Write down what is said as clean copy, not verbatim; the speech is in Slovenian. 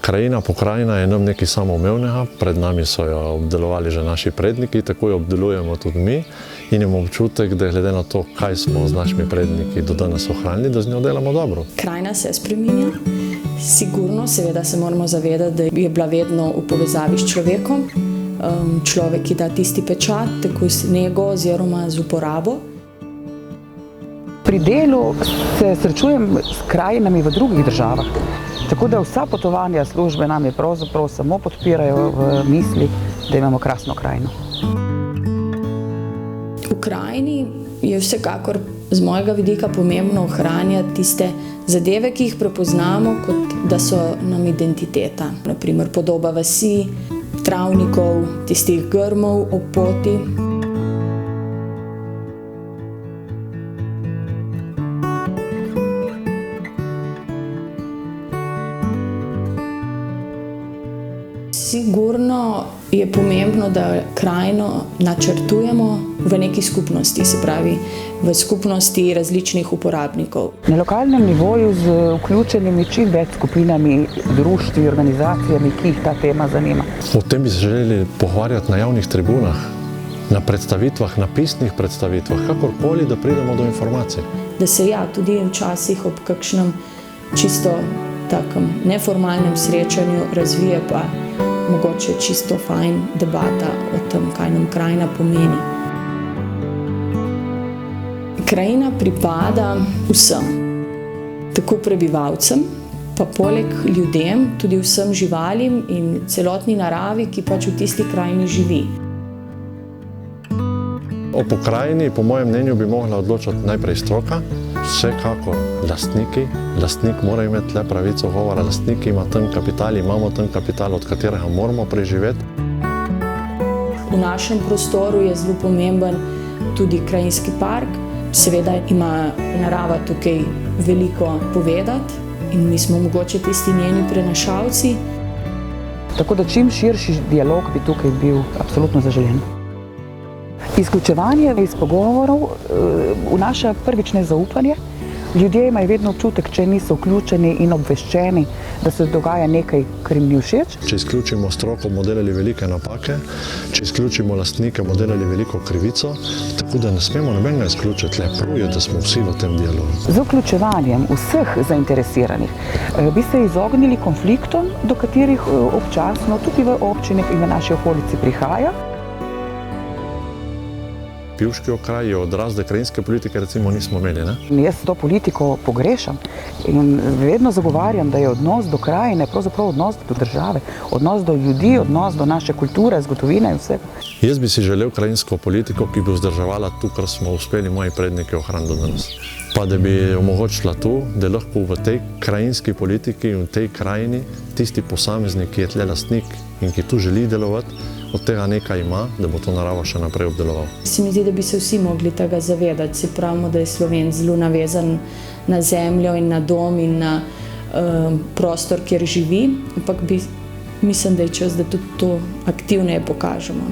Krajina, pokrajina je nam nekaj samoumevnega, pred nami so jo obdelovali že naši predniki, tako jo obdelujemo tudi mi in imamo občutek, da glede na to, kaj smo z našimi predniki do danes ohranili, da z njo delamo dobro. Krajina se spreminja. Sigurno, seveda se moramo zavedati, da je bila vedno v povezavi s človekom. Človek, ki da tisti pečat, tako z nego oziroma z uporabo. Pri delu se srečujem s krajinami v drugih državah, tako da vsa potovanja službe nam je pravzaprav samo podpirajo v misli, da imamo krasno krajino. V krajini je vsekakor z mojega vidika pomembno ohranjati tiste zadeve, ki jih prepoznamo, kot da so nam identiteta. Naprimer podoba vasi, travnikov, tistih grmov ob poti. Sigurno je pomembno, da krajino načrtujemo v neki skupnosti, se pravi v skupnosti različnih uporabnikov. Na lokalnem nivoju z vključenimi čim več skupinami, društvi, organizacijami, ki jih ta tema zanima. O tem bi se želeli pogovarjati na javnih tribunah, na predstavitvah, na pisnih predstavitvah, kakorkoli, da pridemo do informacij. Da se tudi včasih ob kakšnem čisto takem neformalnem srečanju razvije pa mogoče čisto fajn debata o tem, kaj nam krajina pomeni. Krajina pripada vsem, tako prebivalcem, pa poleg ljudem, tudi vsem živalim in celotni naravi, ki pač v tisti krajini živi. O pokrajini, po mojem mnenju, bi mogla odločati najprej stroka, vsekakor lastniki. Lastnik mora imeti le pravico govora, lastnik ima tam kapital, imamo tam kapital, od katerega moramo preživeti. V našem prostoru je zelo pomemben tudi krajinski park. Seveda ima narava tukaj veliko povedati in mi smo mogoče tisti njeni prenašalci. Tako da čim širši dialog bi tukaj bil absolutno zaželen. Izključevanje iz pogovorov vnaša prvič nezaupanje. Ljudje imajo vedno občutek, če niso vključeni in obveščeni, da se dogaja nekaj, kar jim ni všeč. Če izključimo stroko, bomo delali velike napake, če izključimo lastnike, bomo delali veliko krivico, tako da ne smemo nobenega izključiti, le prav je, da smo vsi v tem dialogu. Z vključevanjem vseh zainteresiranih bi se izognili konfliktom, do katerih občasno tudi v občini in v naši okolici prihaja. Pivški okraj je odraz, da krajinske politike recimo nismo imeli, ne? Jaz to politiko pogrešam in vedno zagovarjam, da je odnos do krajine pravzaprav odnos do države, odnos do ljudi, odnos do naše kulture, zgodovine in vse. Jaz bi si želel krajinsko politiko, ki bi vzdrževala to, kar smo uspeli moji predniki ohraniti do danes. Pa da bi omogočila to, da lahko v tej krajinski politiki in v tej krajini tisti posameznik, ki je tle lastnik in ki tu želi delovati, od tega nekaj ima, da bo to naravo še naprej obdeloval. Se mi zdi, da bi se vsi mogli tega zavedati. Se pravimo, da je Sloven zelo navezan na zemljo in na dom in na prostor, kjer živi, ampak mislim, da je čas, da tudi to aktivneje pokažemo.